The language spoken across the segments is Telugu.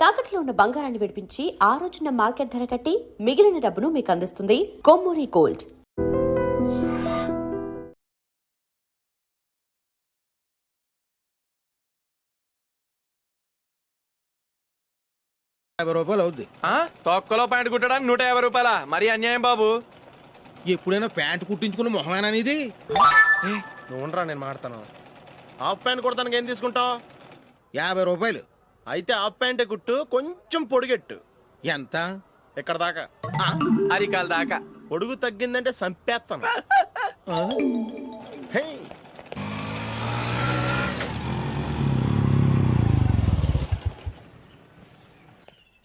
తాకట్లో ఉన్న బంగారాన్ని విడిపించి ఆ రోజున మార్కెట్ ధర కట్టి మిగిలిన డబ్బును మీకు అందిస్తుంది కొమ్మూరి గోల్డ్. రూపాయలు అవుద్ది. తొక్కలో ప్యాంట్ కుట్టడానికి 150 రూపాయల మరి అన్యాయం బాబు. ఎప్పుడైనా ప్యాంట్ కుట్టించుకున్న మొహమేనా ఇది? నువ్వురా, నేను మాడతాను. హాఫ్ ప్యాంట్ కుడతానికి ఏం తీసుకుంటావు? 50 రూపాయలు. అయితే హాఫ్ ప్యాంటే కుట్టు, కొంచెం పొడిగెట్టు. ఎంత? ఇక్కడ దాకా, అరికాల దాకా. పొడుగు తగ్గిందంటే సంపేస్తాను. హే,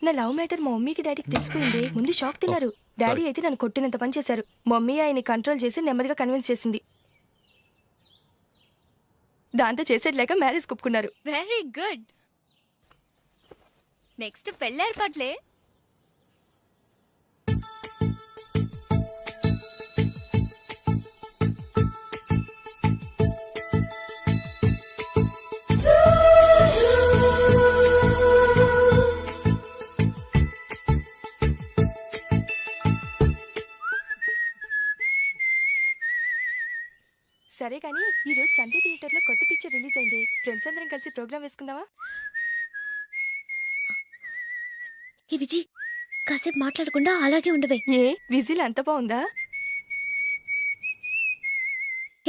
నా లవ్ మ్యాటర్ మా మమ్మీకి డాడీకి తెలిసిపోయింది. ముందు షాక్ తిన్నారు. డాడీ అయితే నన్ను కొట్టినంత పని చేశారు. మమ్మీ ఆయన్ని కంట్రోల్ చేసి నెమ్మదిగా కన్విన్స్ చేసింది. దాంతో చేసేది లేక మ్యారేజ్ ఒప్పుకున్నారు. Very good. నెక్స్ట్ పెళ్లి ఏర్పాట్లే. సరే కానీ ఈ రోజు సండే థియేటర్ లో కొత్త పిక్చర్ రిలీజ్ అయింది. ఫ్రెండ్స్ అందరం కలిసి ప్రోగ్రామ్ వేసుకుందామా? ఈ విజి కాసేపు మాట్లాడకుండా అలాగే ఉండవే. ఏ విజిల్ అంత బాగుందా?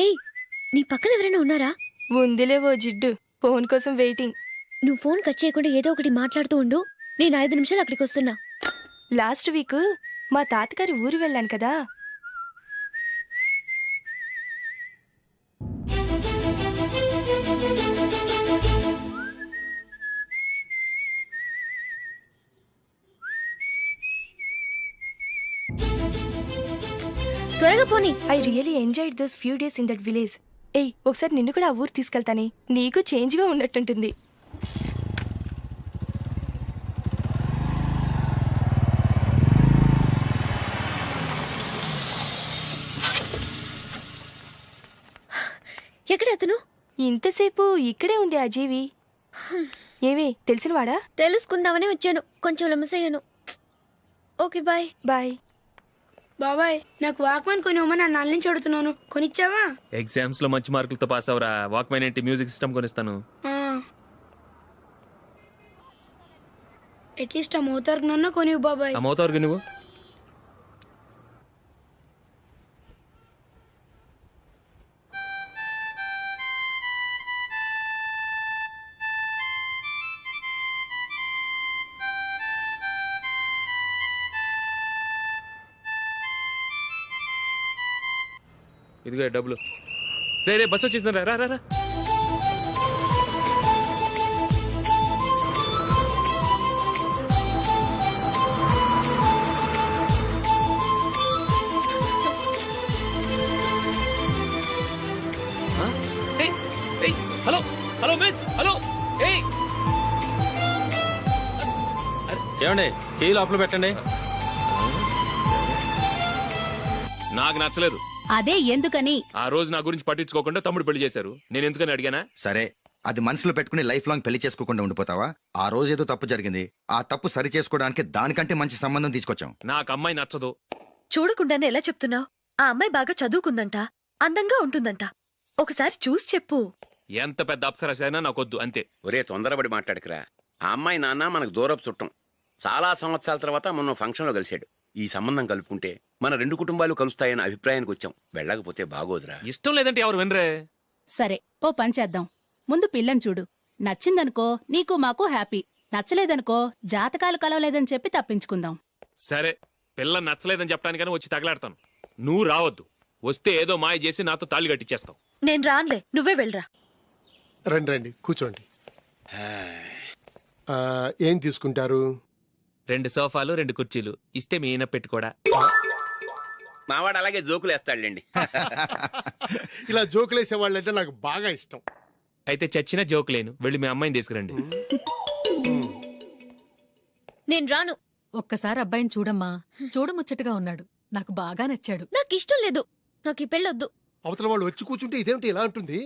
ఏయ్, నీ పక్కన ఎవరైనా ఉన్నారా? ఉందిలే ఓ జిడ్డు. ఫోన్ కోసం వెయిటింగ్. నువ్వు ఫోన్ కట్ చేయకుండా ఏదో ఒకటి మాట్లాడుతూ ఉండు. నేను 5 నిమిషాలు అక్కడికి వస్తున్నా. లాస్ట్ వీక్ మా తాతగారి ఊరు వెళ్ళాను కదా. త్వరగా పోనీ. I really enjoyed those few days in that village. ఏయ్, ఒకసారి నిన్ను కూడా ఆ ఊరు తీసుకెళ్తానే. నీకు చేంజ్గా ఉన్నట్టుంటుంది. ఎక్కడ అతను? ఇంతసేపు ఇక్కడే ఉంది ఆ జీవి. ఏవే తెలిసినవాడా? తెలుసుకుందామని వచ్చాను. కొంచెం లెమసయ్యాను. Okay bye. బాయ్. బాబాయ్, నాకు వాక్మెన్ కొనివ్వమని నా నాన్న నుంచి అడుగుతున్నాను. కొనిచ్చావా? ఎగ్జామ్స్ లో మంచి మార్కులతో పాస్ అవరా. వాక్మెన్ ఏంటి, మ్యూజిక్ సిస్టమ్ కొనిస్తాను. అట్లీస్ట్ ఆ మోతార్కు నన్న కొనివ్వు బాబాయ్. ఆ మోతారుగా నువ్వు ఇదిగో డబ్బులు. రే రే, బస్సు వచ్చేసింది. రా రా రా. Hello hello miss, hello. ఏమండి, కీ లోపల పెట్టండి. నాకు నచ్చలేదు. అదే ఎందుకని? ఆ రోజు నా గురించి పట్టించుకోకుండా తమ్ముడు పెళ్లి చేశారు. నేను ఎందుకని అడిగానా? సరే, అది మనసులో పెట్టుకుని లైఫ్ లాంగ్ పెళ్లి చేసుకోకుండా ఉండిపోతావా? ఆ రోజు ఏదో తప్పు జరిగింది. ఆ తప్పు సరి చేసుకోవడానికి దానికంటే మంచి సంబంధం తీసుకొచ్చాం. నాకు అమ్మాయి నచ్చదు. చూడకుండానే ఎలా చెప్తున్నావు? ఆ అమ్మాయి బాగా చదువుకుందంట, అందంగా ఉంటుందంట. ఒకసారి చూసి చెప్పు. ఎంత పెద్ద అప్సరస అయినా నాకొద్దు, అంతే. ఒరే, తొందరపడి మాట్లాడకురా. ఆ అమ్మాయి నాన్న మనకు దూరపు చుట్టం. చాలా సంవత్సరాల తర్వాత మొన్న ఫంక్షన్లో కలిశాడు. ఈ సంబంధం కలుపుకుంటే మన 2 కుటుంబాలు కలుస్తాయన్న అభిప్రాయానికి వచ్చాం. వెళ్ళకపోతే బాగోదురా. ఇష్టం లేదంటే ఎవరు వినరే. సరే, ఓ పని చేద్దాం. ముందు పిల్లని చూడు. నచ్చిందనుకో నీకు మాకు హ్యాపీ. నచ్చలేదనుకో జాతకాలు కలవలేదని చెప్పి తప్పించుకుందాం. సరే, పిల్ల నచ్చలేదని చెప్పడానికైనా వచ్చి తగలాడతాను. నువ్వు రావద్దు. వస్తే ఏదో మాయ చేసి నాతో తాళి కట్టించేస్తావు. నేను రాన్లే, నువ్వే వెళ్ళరా. రండి రండి, కూర్చోండి. ఏం తీసుకుంటారు? 2 సోఫాలు 2 కుర్చీలు ఇస్తే మీ ఈయన పెట్టుకోడా. మావాడు అలాగే జోకులు వేస్తాడులేండి. ఇలా జోకులేసే వాళ్ళంటే నాకు బాగా ఇష్టం. అయితే చచ్చిన జోక్ లేను. వెళ్ళి మీ అమ్మాయిని తీసుకురండి. నేను రాను. ఒక్కసారి అబ్బాయిని చూడమ్మా. చూడముచ్చటగా ఉన్నాడు. నాకు బాగా నచ్చాడు. నాకు ఇష్టం లేదు. నాకు ఈ పెళ్ళొద్దు. అవతల వాళ్ళు వచ్చి కూర్చుంటే ఇదేమిటి ఇలా ఉంటుంది?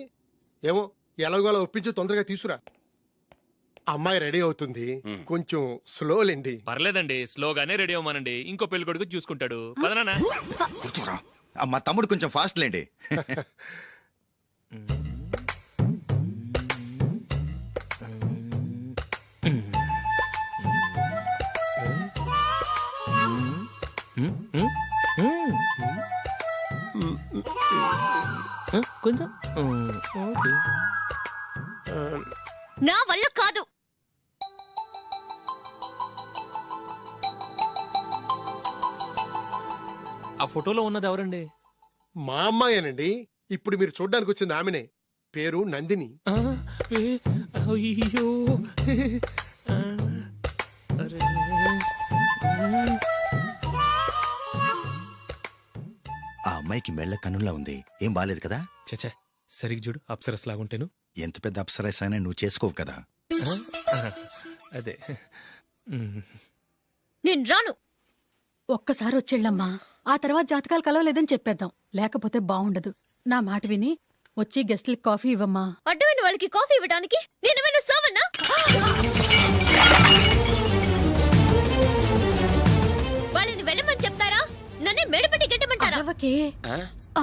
ఏమో, ఎలాగోలా ఒప్పించి తొందరగా తీసురా. అమ్మాయి రెడీ అవుతుంది కొంచెం స్లోలేండి. పర్లేదండి స్లోగానే రెడీ అవ్వమానండి, ఇంకో పెళ్లి కొడుకు చూసుకుంటాడు. పదనా కూర్చోరా. మా తమ్ముడు కొంచెం ఫాస్ట్ లేండి. కొంచెం నా వల్ల కాదు. ఆ ఫోటోలో ఉన్నది ఎవరండి? మా అమ్మాయేనండి. ఇప్పుడు మీరు చూడ్డానికి వచ్చింది ఆమెనే. పేరు నందిని. అయ్యో ఆ అమ్మాయికి మెళ్ళ కన్నులా ఉంది. ఏం బాలేదు కదా? చచ్చా సరిగ్గా చూడు, అప్సరస్ లాగుంటేను. ఎంత పెద్ద అప్సరస్ అయినా నువ్వు చేసుకోవు కదా. అదే నేను రాను. ఒక్కసారి వచ్చేళ్ళమ్మా, ఆ తర్వాత జాతకాలు కలవలేదని చెప్పేద్దాం, లేకపోతే బాగుండదు. నా మాట విని వచ్చి గెస్ట్లకి కాఫీ ఇవ్వమ్మా. అడ్డమైన వాళ్ళకి కాఫీ ఇవ్వడానికి నేనేమైనా సోమన్నా? వాళ్ళని వెళ్ళమని చెప్తారా, నన్నే మేడపట్టి గెట్టమంటారా? అరవకే.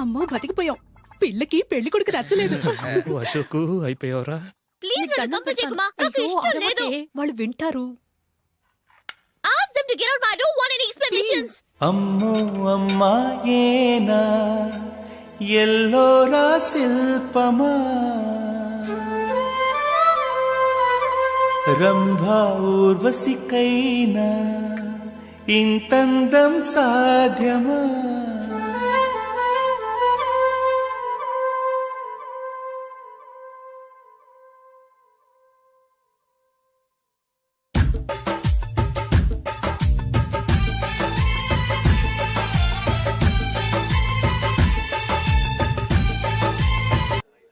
అమ్మో బతికిపోయాం. పిల్లకి పెళ్లి కొడుకు నచ్చలేదు. అశోక్ అయిపోయావరా? ప్లీజ్ నన్ను పంపించేకుమా, నాకు అయ్యో, ఇష్టం లేదు. అరవకే. వాళ్ళు వింటారు. Ask them to get out. I don't want any explanations. అమ్మో అమ్మాయేనా ఎల్లోరా శిల్పమా రంభా ఊర్వశికైనా ఇంతందం సాధ్యమా?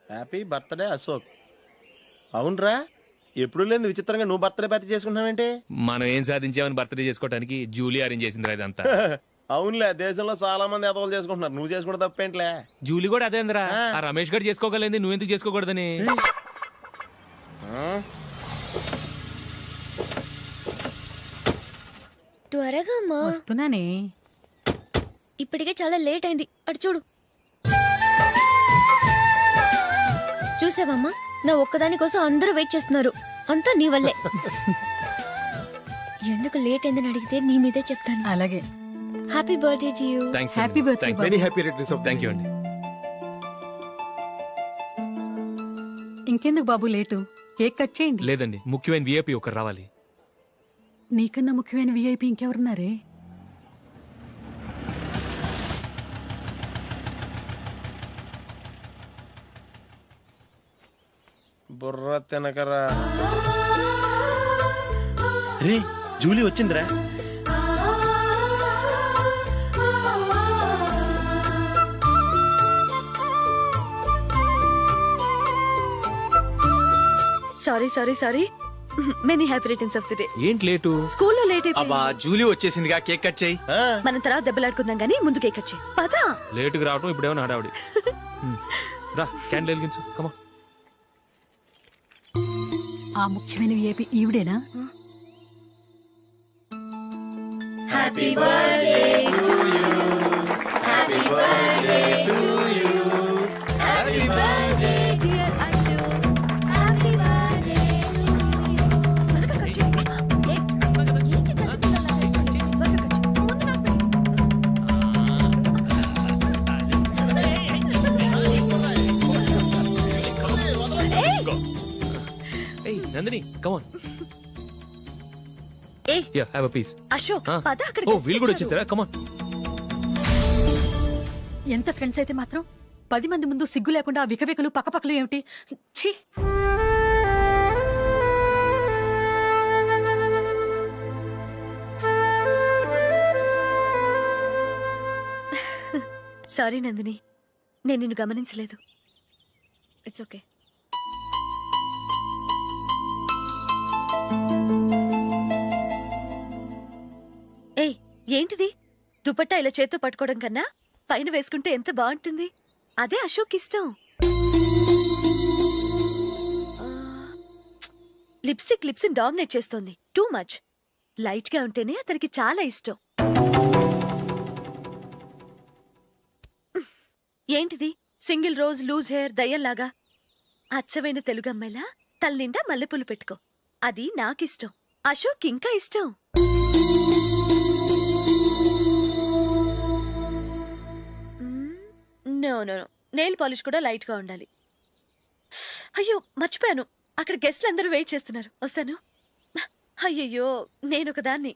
Happy birthday Ashok. అవునరా, ఎప్పుడు లేదు విచిత్రంగా నువ్వు బర్త్డే పార్టీ చేసుకుంటున్నావేంటి? మనం ఏం సాధించామని బర్త్డే చేసుకోవడానికి జూలీ అరేంజ్ చేసింది ఇదంతా. అవునులే, దేశంలో చాలా మంది ఎదవలు చేసుకుంటున్నారు, నువ్వు చేసుకుంటే తప్పేంట్లే. జూలీ కూడా అదేంద్రా, ఆ రమేష్ గారు చేసుకోగలేదు, నువ్వెందుకు చేసుకోకూడదని. త్వరగా అమ్మా, వస్తున్నానే. ఇప్పటికే చాలా లేట్ అయింది. అటు చూడు. చూసావమ్మా, నా ఒక్కదాని కోసం అందరూ వెయిట్ చేస్తున్నారు. అంతా నీ వల్లే. ఎందుకు లేట్ అయిందని అడిగితే నీ మీదే చెప్తాను. అలాగే. Happy birthday to you. Thanks. Happy birthday. Many happy returns of thank you అండి. ఇంకెందుకు బాబు లేటు, కేక్ కట్ చేయండి. లేదండి, ముఖ్యమైన విఐపి ఒకరు రావాలి. నీకన్నా ముఖ్యమైన విఐపి ఇంకెవరున్నారే? బుర్ర తినకరా. రే జూలీ వచ్చిందిరా. Sorry sorry sorry. Many happy returns of the day. ఏంటి లేటు? స్కూల్లో లేట్ అయిపోయింది. అబ్బా జూలీ వచ్చేసిందిగా, కేక్ కట్ చేయి. మనం తర్వాత దెబ్బలాడుకుందాం గానీ ముందు కేక్ కట్ చేయి. పదా. లేటుగా రావటం ఇప్పుడేమో హడావుడి. రా క్యాండిల్ వెలిగించు, కమా. ఆ ముఖ్యమైన విఐపి ఈవిడేనా? Happy birthday to you. Happy birthday to you. Happy birthday dear Ashok. Happy birthday Nandini come on. ఏయ్ you have a piece. Ashok పద అక్కడ. ఓ వీళ్ళు కూడా వచ్చేసారా? కమాన్. ఎంత ఫ్రెండ్స్ అయితే మాత్రం 10 మంది ముందు సిగ్గు లేకుండా ఆ వికవికలు పక్కపక్కలు ఏమిటి? ఛీ. సారీ నందిని, నేను నిన్ను గమనించలేదు. It's okay. ఏయ్ ఏంటిది? దుపట్టా ఇలా చేత్తో పట్టుకోవడం కన్నా పైన వేసుకుంటే ఎంత బాగుంటుంది. అదే అశోక్ ఇష్టం. లిప్స్టిక్ లిప్స్ డామినేట్ చేస్తోంది. Too much. లైట్ గా ఉంటేనే అతనికి చాలా ఇష్టం. ఏంటిది? సింగిల్ రోజ్ లూజ్ హెయిర్ దయ్యంలాగా. అచ్చమైన తెలుగు అమ్మాయిలా తల్లిండా మల్లెపూలు పెట్టుకో. అది నాకిష్టం. అశోక్ ఇంకా ఇష్టం. No no no, nail polish కూడా లైట్ గా ఉండాలి. అయ్యో మర్చిపోయాను, అక్కడ గెస్ట్లు అందరూ వెయిట్ చేస్తున్నారు. వస్తాను. అయ్యయ్యో, నేనొక దాన్ని.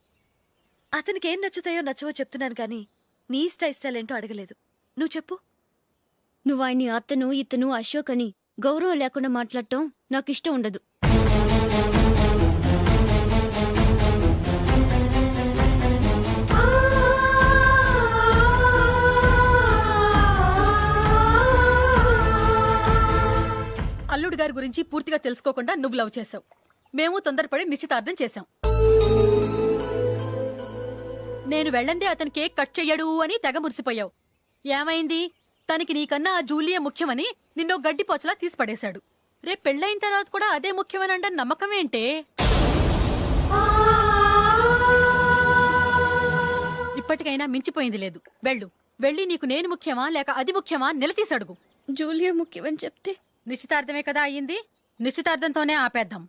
అతనికి ఏం నచ్చుతాయో నచ్చవో చెప్తున్నాను కానీ నీ ఇష్టాలేంటో అడగలేదు. నువ్వు చెప్పు. నువ్వు ఆయన్ని అతను ఇతను అశోక్ అని గౌరవం లేకుండా మాట్లాడటం నాకు ఇష్టం ఉండదు. అల్లుడు గారి గురించి పూర్తిగా తెలుసుకోకుండా నువ్వు లవ్ చేసావు. మేము తొందరపడి నిశ్చితార్థం చేశాం. నేను వెళ్ళందే అతను కేక్ కట్ చెయ్యడు అని తెగ మురిసిపోయావు. ఏమైంది? తనకి నీకన్నా ఆ జూలియే ముఖ్యమని నిన్నో గడ్డిపోచలా తీసి పడేశాడు. రేపు పెళ్ళైన తర్వాత కూడా అదే ముఖ్యమని అంటే నమ్మకం ఏంటే? ఇప్పటికైనా మించిపోయింది లేదు. వెళ్ళు. వెళ్ళి నీకు నేను ముఖ్యమా లేక అది ముఖ్యమా నిలదీసడుగు. జూలియా ముఖ్యమని చెప్తే నిశ్చితార్థమే కదా అయ్యింది. నిశ్చితార్థంతోనే ఆపేద్దాం.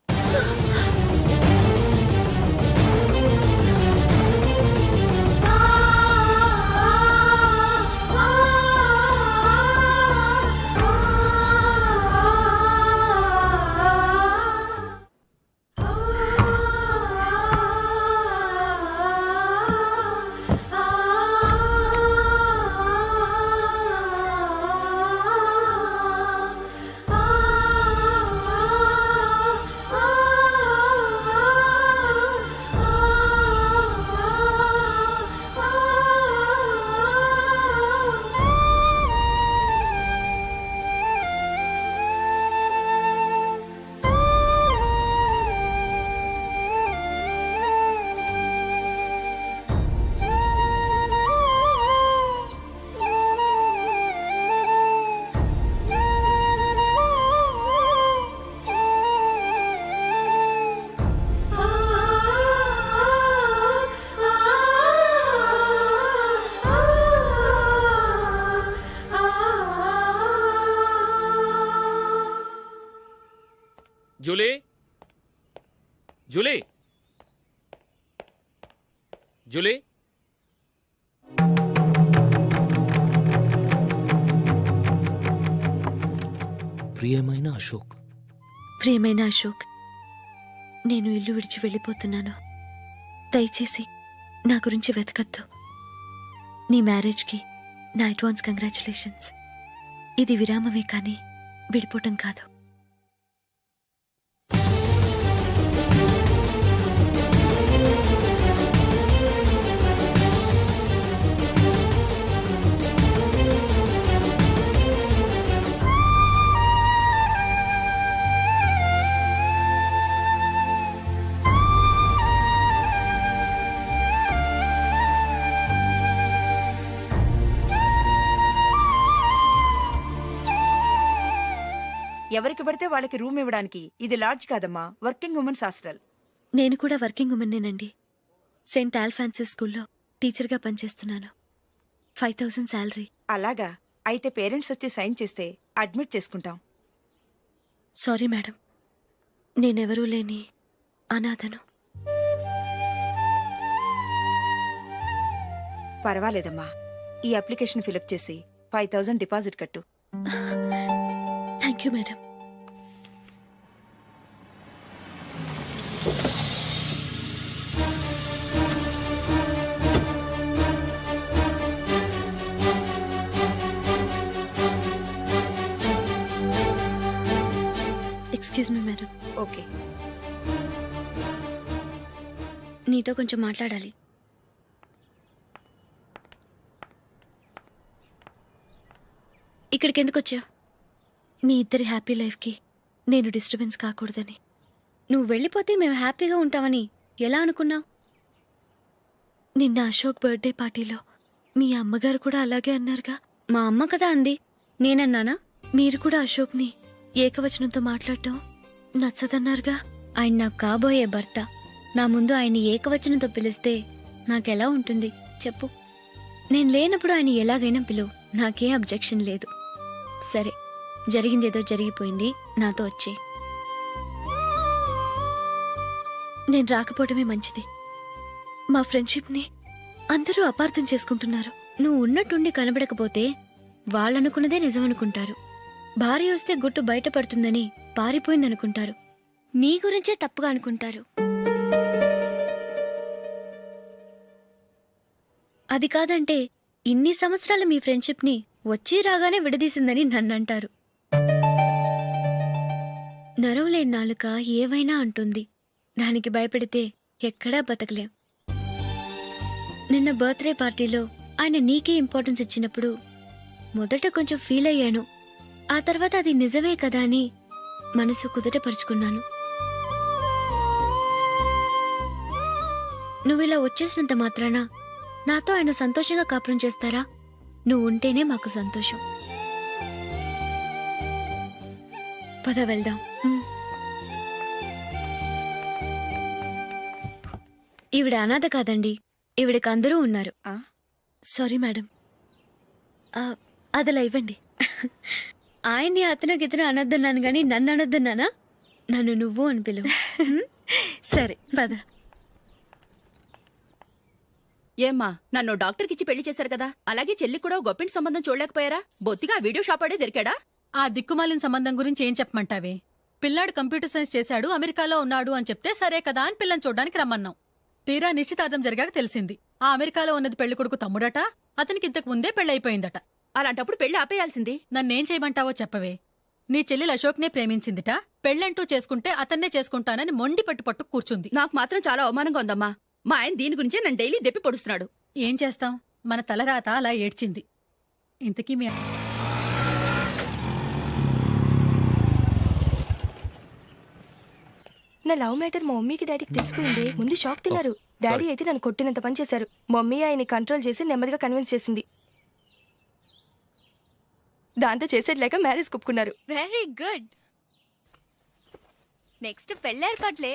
Julie, Julie, Julie. ప్రియమైన అశోక్. ప్రియమైన అశోక్, నేను ఇల్లు విడిచి వెళ్ళిపోతున్నాను. దయచేసి నా గురించి వెతకద్దు. నీ మ్యారేజ్కి నా అడ్వాన్స్ కంగ్రాచులేషన్స్. ఇది విరామమే కానీ విడిపోవటం కాదు. ఎవరికి పడితే వాళ్ళకి రూమ్ ఇవ్వడానికి ఇది లాడ్జ్ కాదమ్మా, వర్కింగ్ ఉమెన్స్ హాస్టల్. నేను కూడా వర్కింగ్ ఉమెన్నేనండి. సెయింట్ ఆల్ఫాన్సెస్ స్కూల్లో టీచర్గా పనిచేస్తున్నాను. 5000 శాలరీ. అలాగా? అయితే పేరెంట్స్ వచ్చి సైన్ చేస్తే అడ్మిట్ చేసుకుంటాం. సారీ మేడం, నేనెవరూ లేని అనాథను. పర్వాలేదమ్మా, ఈ అప్లికేషన్ ఫిలప్ చేసి 5000 డిపాజిట్ కట్టు. Thank you madam. Excuse me madam. Okay. నీతో కొంచెం మాట్లాడాలి. ఇక్కడికి ఎందుకు వచ్చావు? మీ ఇద్దరి హ్యాపీ లైఫ్కి నేను డిస్టర్బెన్స్ కాకూడదని. నువ్వు వెళ్ళిపోతే మేము హ్యాపీగా ఉంటామని ఎలా అనుకున్నావు? నిన్న అశోక్ బర్త్డే పార్టీలో మీ అమ్మగారు కూడా అలాగే అన్నారుగా. మా అమ్మ కదా అంది, నేనన్నానా? మీరు కూడా అశోక్ని ఏకవచనంతో మాట్లాడటం నచ్చదన్నారుగా. ఆయన నాకు కాబోయే భర్త. నా ముందు ఆయన్ని ఏకవచనంతో పిలిస్తే నాకెలా ఉంటుంది చెప్పు? నేను లేనప్పుడు ఆయన ఎలాగైనా పిలువు, నాకేం అబ్జెక్షన్ లేదు. సరే, జరిగిందేదో జరిగిపోయింది, నాతో వచ్చే. నేను రాకపోవడమే మంచిది. మా ఫ్రెండ్షిప్ని అందరూ అపార్థం చేసుకుంటున్నారు. నువ్వు ఉన్నట్టుండి కనబడకపోతే వాళ్ళనుకున్నదే నిజమనుకుంటారు. భార్య వస్తే గుట్టు బయటపడుతుందని పారిపోయిందనుకుంటారు. నీ గురించే తప్పుగా అనుకుంటారు. అది కాదంటే ఇన్ని సంవత్సరాల మీ ఫ్రెండ్షిప్ని వచ్చి రాగానే విడదీసిందని నన్నంటారు. నరవలేని నాలుక ఏవైనా అంటుంది. దానికి భయపడితే ఎక్కడా బతకలేం. నిన్న బర్త్డే పార్టీలో ఆయన నీకే ఇంపార్టెన్స్ ఇచ్చినప్పుడు మొదట కొంచెం ఫీల్ అయ్యాను. ఆ తర్వాత అది నిజమే కదా అని మనసు కుదుటపరుచుకున్నాను. నువ్విలా వచ్చేసినంత మాత్రాన నాతో ఆయన సంతోషంగా కాపురం చేస్తారా? నువ్వు ఉంటేనే మాకు సంతోషం. పద వెళ్దాం. ఈవిడ అనాథ కాదండి, ఈవిడకి అందరూ ఉన్నారు. సారీ మేడం, అదలా ఇవ్వండి. ఆయన్ని అతను గితను అనొద్దన్నాను గాని నన్ను అనొద్దన్నానా? నన్ను నువ్వు అని పిలువు. సరే పద. ఏమ్మా, నన్ను డాక్టర్కి ఇచ్చి పెళ్లి చేశారు కదా, అలాగే చెల్లి కూడా గొప్పింటి సంబంధం చూడలేకపోయారా? బొత్తిగా వీడియో షాప్ ఆడే దొరికాడా? ఆ దిక్కుమాలిన సంబంధం గురించి ఏం చెప్పమంటావే? పిల్లాడు కంప్యూటర్ సైన్స్ చేశాడు, అమెరికాలో ఉన్నాడు అని చెప్తే సరే కదా అని పిల్లని చూడడానికి రమ్మన్నాం. తీరా నిశ్చితార్థం జరిగాక తెలిసింది ఆ అమెరికాలో ఉన్నది పెళ్లి కొడుకు తమ్ముడట, అతనికి ఇంతకు ముందే పెళ్ళైపోయిందట. అలాంటప్పుడు పెళ్లి ఆపేయాల్సింది. నన్నేం చేయమంటావో చెప్పవే. నీ చెల్లెలు అశోక్నే ప్రేమించిందిట, పెళ్ళంటూ చేసుకుంటే అతన్నే చేసుకుంటానని మొండి పట్టు కూర్చుంది. నాకు మాత్రం చాలా అవమానంగా ఉందమ్మా. మా ఆయన దీని గురించే నన్ను డైలీ దెప్పి పొడుస్తున్నాడు. ఏం చేస్తాం, మన తలరాత అలా ఏడ్చింది. ఇంతకీ మీ నా లవ్ మ్యాటర్ మా మమ్మీకి డాడీకి తెలిసిపోయింది. ముందు షాక్ తిన్నారు. డాడీ అయితే నన్ను కొట్టినంత పని చేశారు. మమ్మీ ఆయన్ని కంట్రోల్ చేసి నెమ్మదిగా కన్విన్స్ చేసింది. దాంతో చేసేది లేక మ్యారేజ్ ఒప్పుకున్నారు. Very good. నెక్స్ట్ పెళ్లి ఏర్పాట్లే.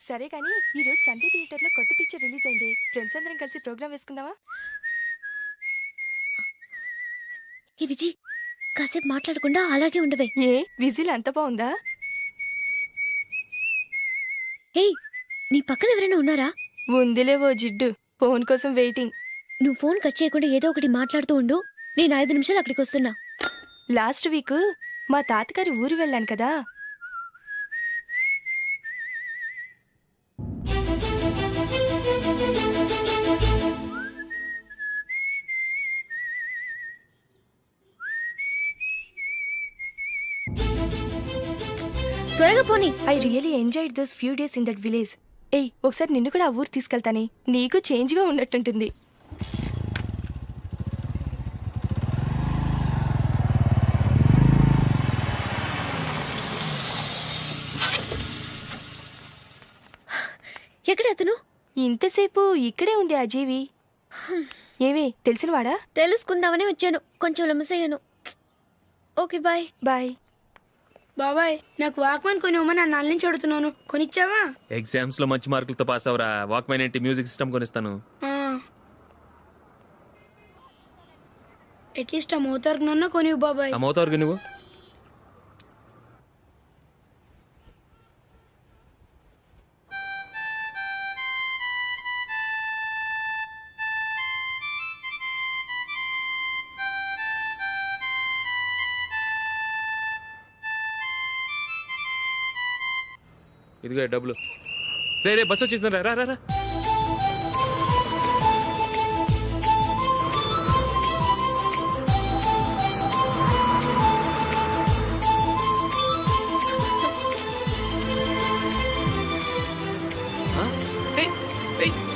సరే కానీ ఈ రోజు సండే థియేటర్ లో కొత్త పిక్చర్ రిలీజ్ అయింది. ఫ్రెండ్స్ అందరం కలిసి ప్రోగ్రామ్ వేసుకుందామా? ఈ విజి, కాసేపు మాట్లాడకుండా అలాగే ఉండవే. ఏ విజిల్ అంత బాగుందా? హే, నీ పక్కన ఎవరైనా ఉన్నారా? ఉందిలే ఓ జిడ్డు, ఫోన్ కోసం వెయిటింగ్. నువ్వు ఫోన్ కట్ చేయకుండా ఏదో ఒకటి మాట్లాడుతూ ఉండు. నేను 5 నిమిషాలు అక్కడికి వస్తున్నా. లాస్ట్ వీక్ మా తాతగారి ఊరు వెళ్ళాను కదా. త్వరగా పోనీ. I really enjoyed those few days in that village. ఏయ్, ఒకసారి నిన్ను కూడా ఆ ఊరు తీసుకెళ్తానే, నీకు చేంజ్ గా ఉన్నట్టుంటుంది. ఎక్కడ అతను? ఇంతసేపు ఇక్కడే ఉంది ఆ జీవి. ఏవే తెలిసినవాడా? తెలుసుకుందామని వచ్చాను, కొంచెం లెమసయ్యాను. Okay bye. బాయ్. బాబాయ్, నాకు వాక్మాన్ కొని ఇవ్వమని నా నాన్న నుంచి అడుగుతున్నాను, కొనిచ్చావా? ఎగ్జామ్స్ లో మంచి మార్కులతో పాస్ అవరా, వాక్మెన్ ఏంటి మ్యూజిక్ సిస్టమ్ కొనిస్తాను. అట్లీస్ట్ ఆ మోతారు నన్న కొనివ్వు బాబాయ్. ఆ మోతారుగా నువ్వు ఇదిగో డబ్బులు. రే బస్సు వచ్చేసింది, రా రా రా.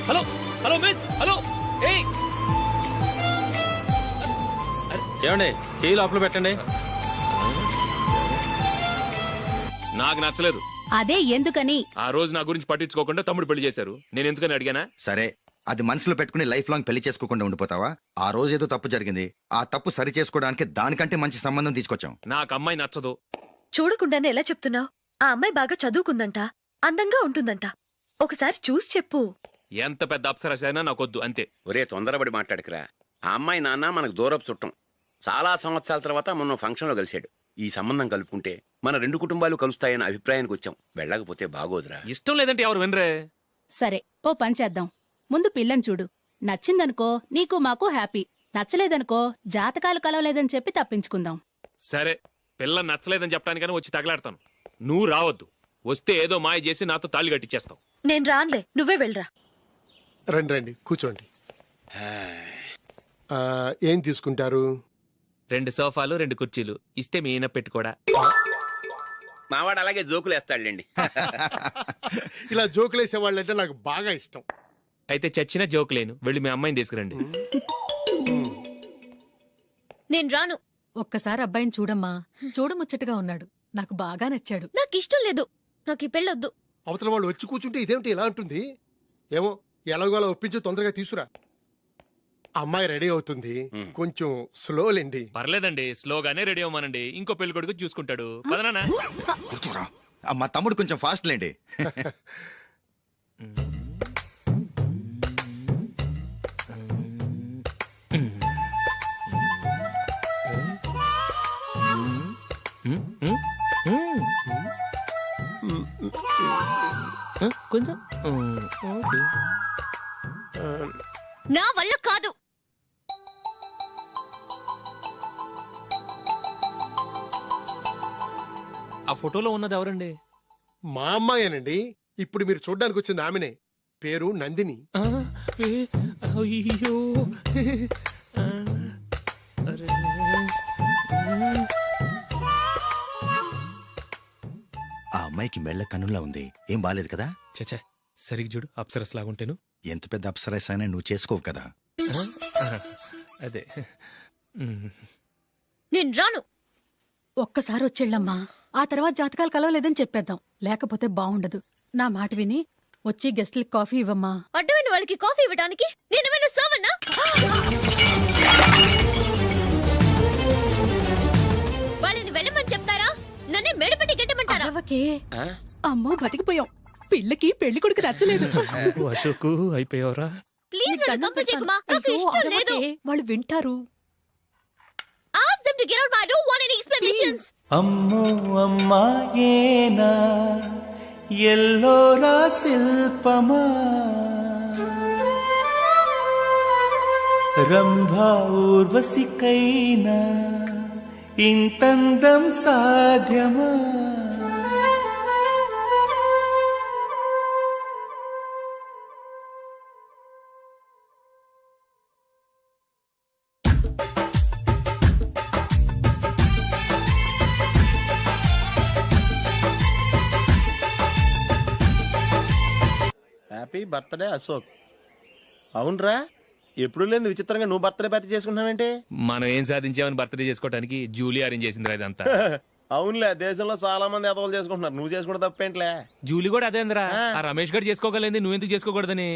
Hello hello miss, hello. ఏమండి చేయి లోపల పెట్టండి. నాకు నచ్చలేదు. అదే ఎందుకని? ఆ రోజు నా గురించి పట్టించుకోకుండా తమ్ముడు పెళ్లి చేశారు. నేను ఎందుకని అడిగానా? సరే అది మనసులో పెట్టుకుని లైఫ్ లాంగ్ పెళ్లి చేసుకోకుండా ఉండిపోతావా? ఆ రోజు ఏదో తప్పు జరిగింది, ఆ తప్పు సరి చేసుకోవడానికి దానికంటే మంచి సంబంధం తీసుకొచ్చాం. నాకు అమ్మాయి నచ్చదు. చూడకుండానే ఎలా చెప్తున్నావు? ఆ అమ్మాయి బాగా చదువుకుందంట, అందంగా ఉంటుందంట. ఒకసారి చూసి చెప్పు. ఎంత పెద్ద అప్సరస అయినా నాకొద్దు అంతే. ఒరే తొందరపడి మాట్లాడకురా. ఆ అమ్మాయి నాన్న మనకు దూరపు చుట్టం. చాలా సంవత్సరాల తర్వాత మొన్న ఫంక్షన్లో కలిశాడు. ఈ సంబంధం కలుపుకుంటే మన రెండు కుటుంబాలు కలుస్తాయన్న అభిప్రాయానికి వచ్చాం. వెళ్ళకపోతే బాగోదురా. ఇష్టం లేదంటే ఎవరు వినరే. సరే ఓ పని చేద్దాం. ముందు పిల్లని చూడు. నచ్చిందనుకో నీకు మాకు హ్యాపీ. నచ్చలేదనుకో జాతకాలు కలవలేదని చెప్పి తప్పించుకుందాం. సరే పిల్ల నచ్చలేదని చెప్పడానికని వచ్చి తగలాడతాను. నువ్వు రావద్దు. వస్తే ఏదో మాయ చేసి నాతో తాళి కట్టించేస్తావు. నేను రాన్లే, నువ్వే వెళ్ళరా. రండి రండి కూర్చోండి. ఏం తీసుకుంటారు? 2 సోఫాలు 2 కుర్చీలు ఇస్తే మీ ఈయన పెట్టుకోడా. మావాడు అలాగే జోకులు వేస్తాడులేండి. ఇలా జోకులేసే వాళ్ళంటే నాకు బాగా ఇష్టం. అయితే చచ్చిన జోక్ లేను. వెళ్ళి మీ అమ్మాయిని తీసుకురండి. నేను రాను. ఒక్కసారి అబ్బాయిని చూడమ్మా. చూడముచ్చటగా ఉన్నాడు. నాకు బాగా నచ్చాడు. నాకు ఇష్టం లేదు. నాకు ఈ పెళ్ళొద్దు. అవతల వాళ్ళు వచ్చి కూర్చుంటే ఇదేమిటి ఇలా ఉంటుంది? ఏమో ఎలాగోలా ఒప్పించి తొందరగా తీసురా. అమ్మాయి రెడీ అవుతుంది, కొంచెం స్లోలేండి. పర్లేదండి, స్లోగానే రెడీ అవ్వమానండి. ఇంకో పెళ్లి కొడుకు చూసుకుంటాడు. పదనా? కూర్చోరా. మా తమ్ముడు కొంచెం ఫాస్ట్ లేండి. కొంచెం నా వల్ల కాదు. ఆ ఫోటోలో ఉన్నది ఎవరండి? మా అమ్మాయేనండి. ఇప్పుడు మీరు చూడ్డానికి వచ్చింది ఆమెనే. పేరు నందిని. అయ్యో ఆ అమ్మాయికి మెళ్ళ కన్నులా ఉంది. ఏం బాలేదు కదా? చచ్చా సరిగ్గా చూడు. అప్సరస్ లాగుంటేను. ఎంత పెద్ద అప్సరస్ అయినా నువ్వు చేసుకోవు కదా. అదే. నేను రాను. ఒక్కసారి వచ్చేళ్ళమ్మా. ఆ తర్వాత జాతకాలు కలవలేదని చెప్పేద్దాం. లేకపోతే బాగుండదు. నా మాట విని వచ్చి గెస్ట్లకి కాఫీ ఇవ్వమ్మా. అడ్డమైన వాళ్ళకి కాఫీ ఇవ్వడానికి నేనేమైనా సోమన్నా? వాళ్ళని వెళ్ళమని చెప్తారా? నన్నే మేడపట్టి గెట్టమంటారా? అమ్మో బతికిపోయాం. పిల్లకి పెళ్లి కొడుకు నచ్చలేదు. అశోకు అయిపోయావరా? ప్లీజ్ నన్ను పంపించేకుమా. నాకు ఇష్టం లేదు. వాళ్ళు వింటారు. Ask them to get out, but I don't want any explanations. అమ్మో అమ్మాయేనా ఎల్లోరా శిల్పమా రంభా ఊర్వశికైనా ఇంతందం సాధ్యమా? Happy birthday Ashok. అవునరా, ఎప్పుడు లేదు విచిత్రంగా నువ్వు బర్త్డే పార్టీ చేసుకుంటున్నావేంటి? మనం ఏం సాధించామని బర్త్డే చేసుకోవడానికి జూలీ అరేంజ్ చేసిందిరా ఇదంతా. అవునులే, దేశంలో చాలా మంది ఎదవలు చేసుకుంటున్నారు. నువ్వు చేసుకుంటే తప్పేంట్లే. జూలీ కూడా అదేంద్రా. ఆ రమేష్ గారు చేసుకోగలేదు, నువ్వెందుకు చేసుకోకూడదని.